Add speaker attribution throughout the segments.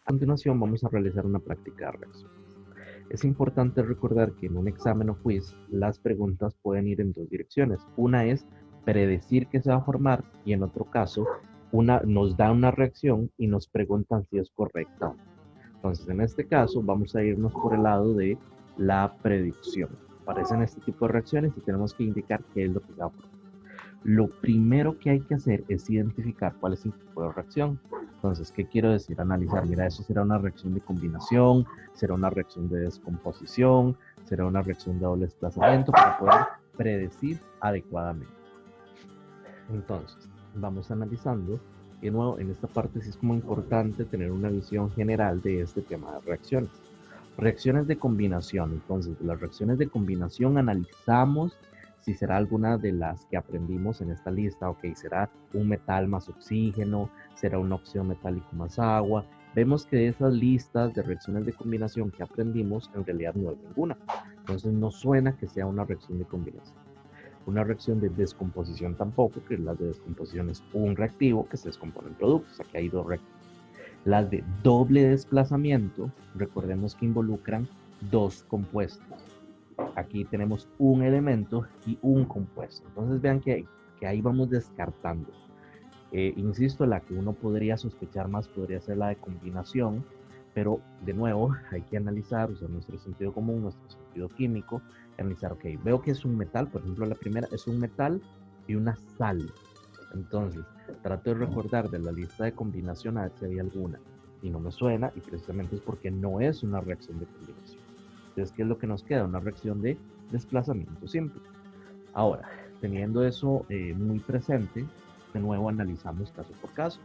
Speaker 1: A continuación vamos a realizar una práctica de reacción. Es importante recordar que en un examen o quiz las preguntas pueden ir en dos direcciones. Una es predecir qué se va a formar y en otro caso nos da una reacción y nos preguntan si es correcta o no. Entonces en este caso vamos a irnos por el lado de la predicción. Aparecen este tipo de reacciones y tenemos que indicar qué es lo que se va a formar. Lo primero que hay que hacer es identificar cuál es el tipo de reacción. Entonces, ¿qué quiero decir? Analizar, mira, eso será una reacción de combinación, será una reacción de descomposición, será una reacción de doble desplazamiento para poder predecir adecuadamente. Entonces, vamos analizando. De nuevo, en esta parte sí es como importante tener una visión general de este tema de reacciones. Reacciones de combinación. Entonces, las reacciones de combinación analizamos si será alguna de las que aprendimos en esta lista. Ok, será un metal más oxígeno, será un óxido metálico más agua. Vemos que de esas listas de reacciones de combinación que aprendimos, en realidad no hay ninguna. Entonces, no suena que sea una reacción de combinación. Una reacción de descomposición tampoco, que la de descomposición es un reactivo que se descompone en productos. Aquí hay dos reactivos. Las de doble desplazamiento, recordemos que involucran dos compuestos. Aquí tenemos un elemento y un compuesto. Entonces vean que ahí vamos descartando. Insisto, la que uno podría sospechar más podría ser la de combinación, pero de nuevo hay que analizar, usar nuestro sentido común, nuestro sentido químico, analizar, ok, veo que es un metal, por ejemplo la primera es un metal y una sal. Entonces, trato de recordar de la lista de combinación a ver si había alguna. Y no me suena, y precisamente es porque no es una reacción de combinación. Entonces, ¿qué es lo que nos queda? Una reacción de desplazamiento simple. Ahora, teniendo eso muy presente, de nuevo analizamos caso por caso.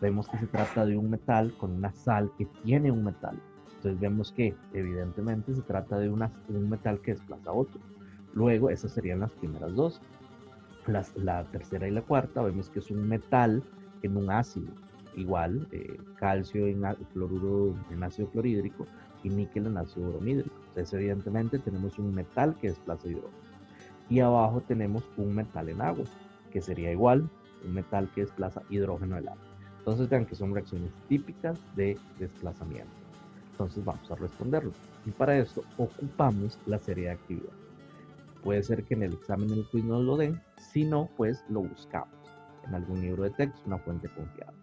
Speaker 1: Vemos que se trata de un metal con una sal que tiene un metal. Entonces vemos que evidentemente se trata de un metal que desplaza a otro. Luego, esas serían las primeras dos. La tercera y la cuarta vemos que es un metal en un ácido, igual calcio en cloruro en ácido clorhídrico y níquel en ácido bromhídrico. Entonces evidentemente tenemos un metal que desplaza hidrógeno. Y abajo tenemos un metal en agua, que sería igual un metal que desplaza hidrógeno del agua. Entonces vean que son reacciones típicas de desplazamiento. Entonces vamos a responderlo. Y para esto ocupamos la serie de actividades. Puede ser que en el examen en el quiz nos lo den, si no, pues lo buscamos en algún libro de texto, una fuente confiable.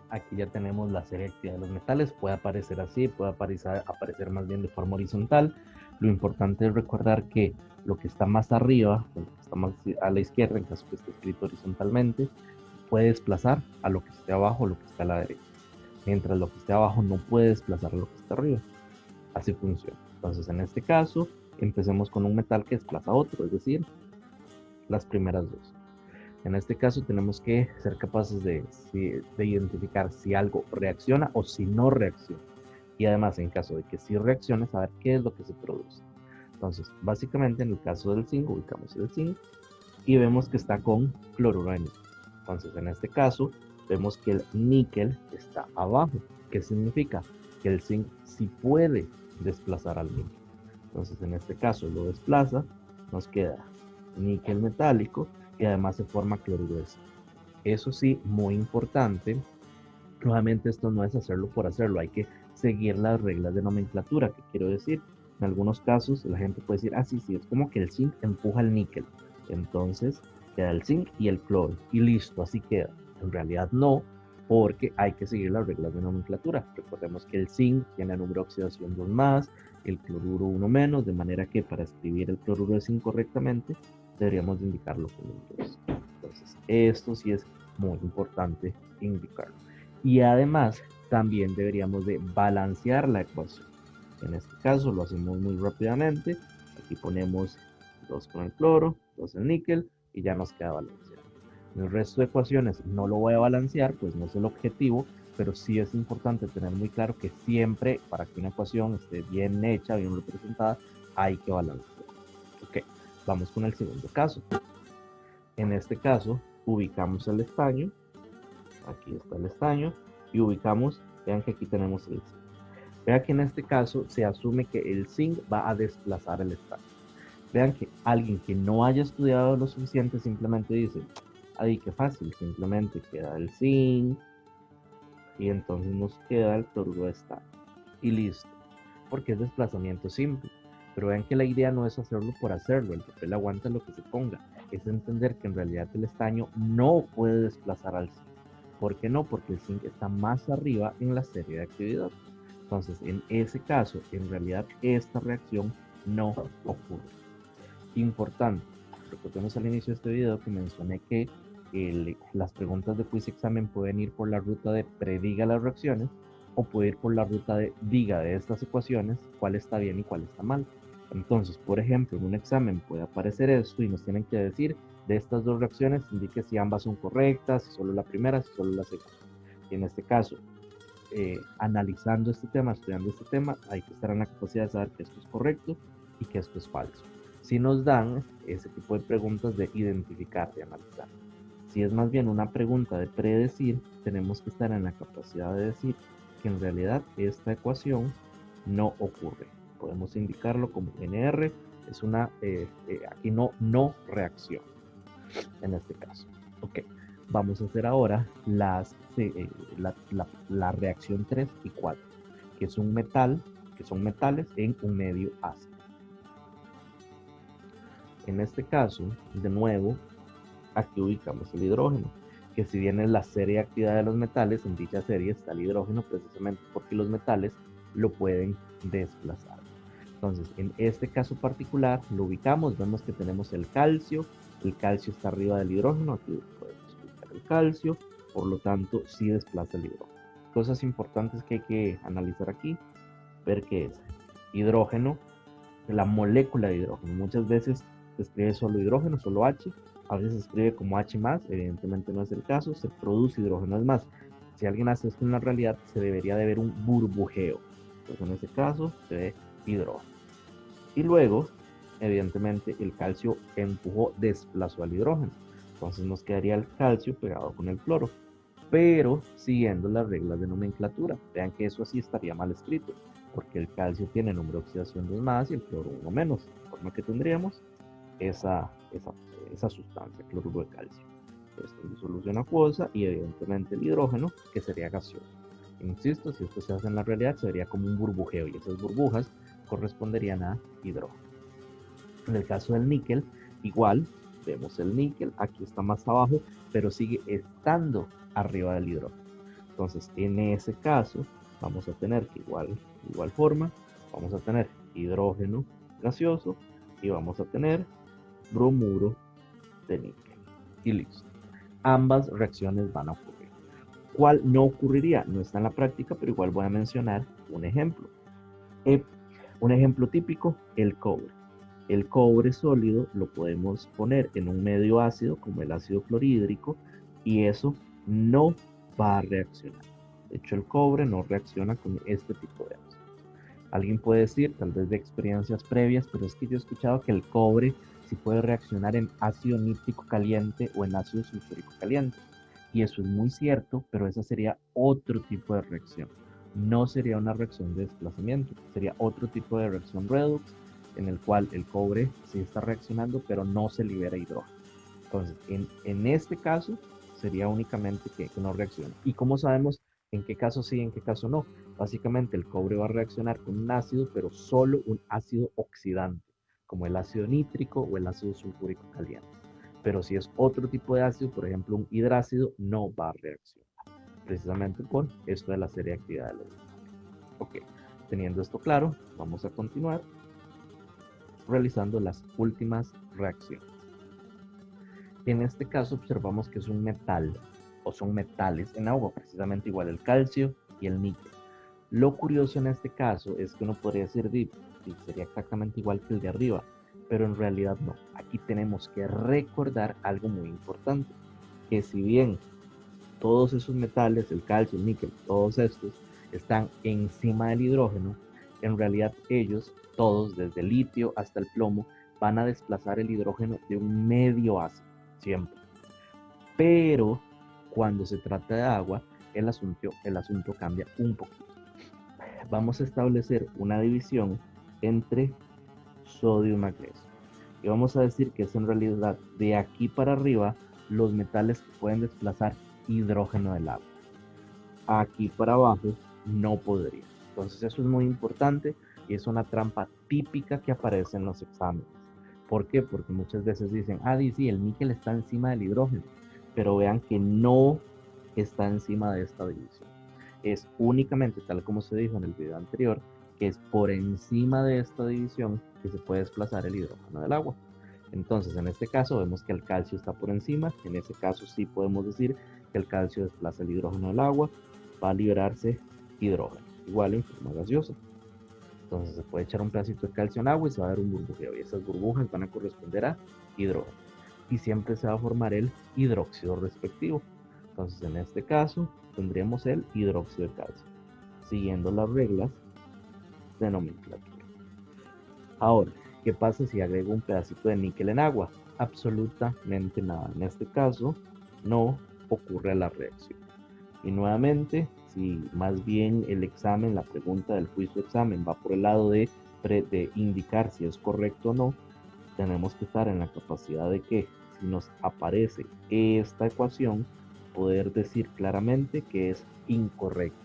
Speaker 1: Aquí ya tenemos la serie de actividad de los metales, puede aparecer así, puede aparecer más bien de forma horizontal. Lo importante es recordar que lo que está más arriba, lo que está más a la izquierda, en caso que esté escrito horizontalmente, puede desplazar a lo que esté abajo o lo que esté a la derecha, mientras lo que esté abajo no puede desplazar a lo que está arriba. Así funciona. Entonces, en este caso, empecemos con un metal que desplaza a otro, es decir, las primeras dos. En este caso tenemos que ser capaces de identificar si algo reacciona o si no reacciona. Y además, en caso de que sí reaccione, saber qué es lo que se produce. Entonces, básicamente en el caso del zinc, ubicamos el zinc y vemos que está con cloruro de níquel. Entonces, en este caso, vemos que el níquel está abajo. ¿Qué significa? Que el zinc sí puede desplazar al níquel. Entonces, en este caso lo desplaza, nos queda níquel metálico y además se forma cloruro de zinc. Eso sí, muy importante, nuevamente esto no es hacerlo por hacerlo, hay que seguir las reglas de nomenclatura. ¿Qué quiero decir? En algunos casos la gente puede decir, ah, sí, sí, es como que el zinc empuja el níquel. Entonces queda el zinc y el cloro y listo, así queda. En realidad no, porque hay que seguir las reglas de nomenclatura. Recordemos que el zinc tiene el número de oxidación 2 más, el cloruro 1 menos, de manera que para escribir el cloruro de zinc correctamente deberíamos de indicarlo con un 2. Entonces, esto sí es muy importante indicarlo. Y además, también deberíamos de balancear la ecuación. En este caso lo hacemos muy rápidamente. Aquí ponemos 2 con el cloro, 2 el níquel y ya nos queda balanceado. En el resto de ecuaciones no lo voy a balancear, pues no es el objetivo, pero sí es importante tener muy claro que siempre para que una ecuación esté bien hecha, bien representada, hay que balancear. Ok, vamos con el segundo caso. En este caso, ubicamos el estaño. Aquí está el estaño y ubicamos, vean que aquí tenemos el zinc. Vean que en este caso se asume que el zinc va a desplazar el estaño. Vean que alguien que no haya estudiado lo suficiente simplemente dice, ay, qué fácil, simplemente queda el zinc, y entonces nos queda el cloruro de estaño. Y listo, porque es desplazamiento simple. Pero vean que la idea no es hacerlo por hacerlo, el papel aguanta lo que se ponga, es entender que en realidad el estaño no puede desplazar al zinc. ¿Por qué no? Porque el zinc está más arriba en la serie de actividad. Entonces, en ese caso, en realidad esta reacción no ocurre. Importante, recordemos al inicio de este video que mencioné que las preguntas de quiz examen pueden ir por la ruta de prediga las reacciones o puede ir por la ruta de diga de estas ecuaciones cuál está bien y cuál está mal. Entonces, por ejemplo, en un examen puede aparecer esto y nos tienen que decir de estas dos reacciones, indique si ambas son correctas, si solo la primera, si solo la segunda. Y en este caso, analizando este tema, estudiando este tema, hay que estar en la capacidad de saber que esto es correcto y que esto es falso. Si nos dan ese tipo de preguntas de identificar, de analizar. Si es más bien una pregunta de predecir, tenemos que estar en la capacidad de decir que en realidad esta ecuación no ocurre. Podemos indicarlo como NR, es una, aquí no reacción, en este caso. Ok, vamos a hacer ahora la reacción 3 y 4, que es un metal, que son metales en un medio ácido. En este caso, de nuevo, aquí ubicamos el hidrógeno, que si bien es la serie de actividad de los metales, en dicha serie está el hidrógeno precisamente porque los metales lo pueden desplazar. Entonces, en este caso particular, lo ubicamos, vemos que tenemos el calcio está arriba del hidrógeno, aquí podemos ubicar el calcio, por lo tanto, sí desplaza el hidrógeno. Cosas importantes que hay que analizar aquí, ver qué es hidrógeno, la molécula de hidrógeno. Muchas veces se escribe solo hidrógeno, solo H, a veces se escribe como H+, evidentemente no es el caso, se produce hidrógeno. Es más, si alguien hace esto en la realidad, se debería de ver un burbujeo. Entonces en ese caso se ve hidrógeno. Y luego, evidentemente, el calcio empujó, desplazó al hidrógeno. Entonces nos quedaría el calcio pegado con el cloro, pero siguiendo las reglas de nomenclatura. Vean que eso así estaría mal escrito, porque el calcio tiene número de oxidación 2 más y el cloro 1 menos, de forma que tendríamos esa sustancia, cloruro de calcio. Esto en disolución acuosa y evidentemente el hidrógeno, que sería gaseoso. Insisto, si esto se hace en la realidad, se vería como un burbujeo y esas burbujas corresponderían a hidrógeno. En el caso del níquel, igual, vemos el níquel, aquí está más abajo, pero sigue estando arriba del hidrógeno. Entonces, en ese caso, vamos a tener que igual forma, vamos a tener hidrógeno gaseoso y vamos a tener bromuro de níquel. Y listo. Ambas reacciones van a ocurrir. ¿Cuál no ocurriría? No está en la práctica, pero igual voy a mencionar un ejemplo. Un ejemplo típico, el cobre. El cobre sólido lo podemos poner en un medio ácido como el ácido clorhídrico y eso no va a reaccionar. De hecho, el cobre no reacciona con este tipo de ácidos. Alguien puede decir, tal vez de experiencias previas, pero es que yo he escuchado que el cobre sí puede reaccionar en ácido nítrico caliente o en ácido sulfúrico caliente. Y eso es muy cierto, pero esa sería otro tipo de reacción. No sería una reacción de desplazamiento, sería otro tipo de reacción redox en el cual el cobre sí está reaccionando, pero no se libera hidrógeno. Entonces, en este caso, sería únicamente que no reacciona. ¿Y cómo sabemos en qué caso sí, en qué caso no? Básicamente, el cobre va a reaccionar con un ácido, pero solo un ácido oxidante, como el ácido nítrico o el ácido sulfúrico caliente. Pero si es otro tipo de ácido, por ejemplo, un hidrácido, no va a reaccionar, precisamente por esto de la serie de actividad de los metales. Ok, teniendo esto claro, vamos a continuar realizando las últimas reacciones. En este caso observamos que es un metal o son metales en agua, precisamente igual el calcio y el níquel. Lo curioso en este caso es que uno podría decir, sería exactamente igual que el de arriba, pero en realidad no. Aquí tenemos que recordar algo muy importante, que si bien todos esos metales, el calcio, el níquel, todos estos, están encima del hidrógeno, en realidad ellos, todos, desde el litio hasta el plomo, van a desplazar el hidrógeno de un medio ácido, siempre. Pero cuando se trata de agua, el asunto cambia un poquito. Vamos a establecer una división entre sodio y magnesio. Y vamos a decir que es en realidad de aquí para arriba los metales que pueden desplazar hidrógeno del agua. aquí para abajo no podría. Entonces eso es muy importante y es una trampa típica que aparece en los exámenes. ¿Por qué? Porque muchas veces dicen, sí, el níquel está encima del hidrógeno, pero vean que no está encima de esta división. Es únicamente, tal como se dijo en el video anterior, que es por encima de esta división que se puede desplazar el hidrógeno del agua. Entonces, en este caso vemos que el calcio está por encima. En ese caso sí podemos decir que el calcio desplaza el hidrógeno del agua, va a liberarse hidrógeno, igual en forma gaseosa. Entonces se puede echar un pedacito de calcio en agua y se va a ver un burbujeo, y esas burbujas van a corresponder a hidrógeno. Y siempre se va a formar el hidróxido respectivo. Entonces en este caso tendríamos el hidróxido de calcio, siguiendo las reglas de nomenclatura. Ahora, ¿qué pasa si agrego un pedacito de níquel en agua? Absolutamente nada. En este caso no ocurre la reacción. Y nuevamente, si más bien el examen, la pregunta del juicio examen va por el lado de indicar si es correcto o no, tenemos que estar en la capacidad de que si nos aparece esta ecuación, poder decir claramente que es incorrecto,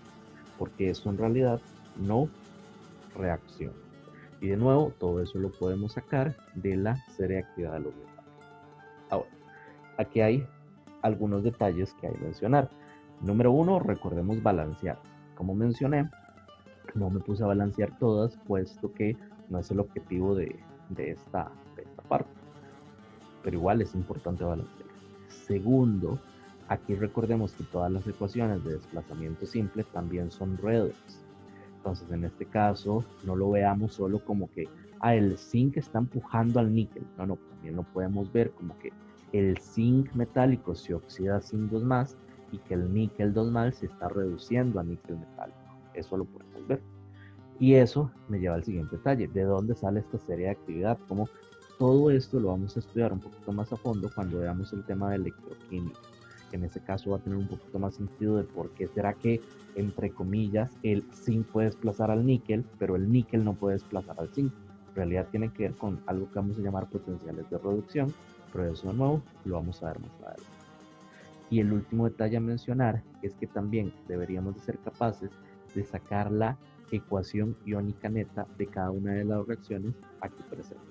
Speaker 1: porque eso en realidad no reacciona. Y de nuevo, todo eso lo podemos sacar de la serie de actividad de los metales. Ahora, aquí hay algunos detalles que hay que mencionar. Número uno, recordemos balancear. Como mencioné, no me puse a balancear todas, puesto que no es el objetivo de esta parte. Pero igual es importante balancear. Segundo, aquí recordemos que todas las ecuaciones de desplazamiento simple también son redox. Entonces, en este caso, no lo veamos solo como que el zinc está empujando al níquel. No, también lo podemos ver como que el zinc metálico se oxida a zinc 2 más y que el níquel 2 más se está reduciendo a níquel metálico. Eso lo podemos ver. Y eso me lleva al siguiente detalle. ¿De dónde sale esta serie de actividad? Como todo esto lo vamos a estudiar un poquito más a fondo cuando veamos el tema de electroquímica. En ese caso va a tener un poquito más sentido de por qué será que, entre comillas, el zinc puede desplazar al níquel, pero el níquel no puede desplazar al zinc. En realidad tiene que ver con algo que vamos a llamar potenciales de reducción, pero eso de nuevo lo vamos a ver más adelante. Y el último detalle a mencionar es que también deberíamos de ser capaces de sacar la ecuación iónica neta de cada una de las reacciones aquí presentes.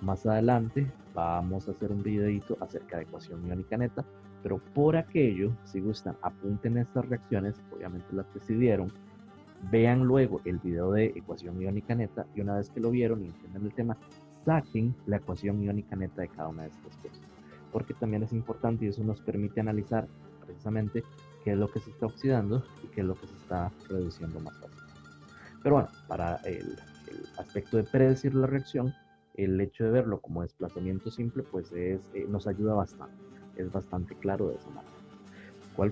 Speaker 1: Más adelante vamos a hacer un videito acerca de ecuación iónica neta, pero por aquello, si gustan, apunten estas reacciones, obviamente las que se dieron, vean luego el video de ecuación iónica neta y una vez que lo vieron y entienden el tema, saquen la ecuación iónica neta de cada una de estas cosas, porque también es importante y eso nos permite analizar precisamente qué es lo que se está oxidando y qué es lo que se está reduciendo más fácil. Pero bueno, para el aspecto de predecir la reacción, el hecho de verlo como desplazamiento simple, pues nos ayuda bastante. Es bastante claro de esa manera.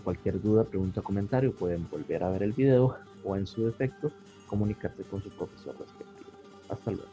Speaker 1: Cualquier duda, pregunta o comentario, pueden volver a ver el video o en su defecto, comunicarse con su profesor respectivo. Hasta luego.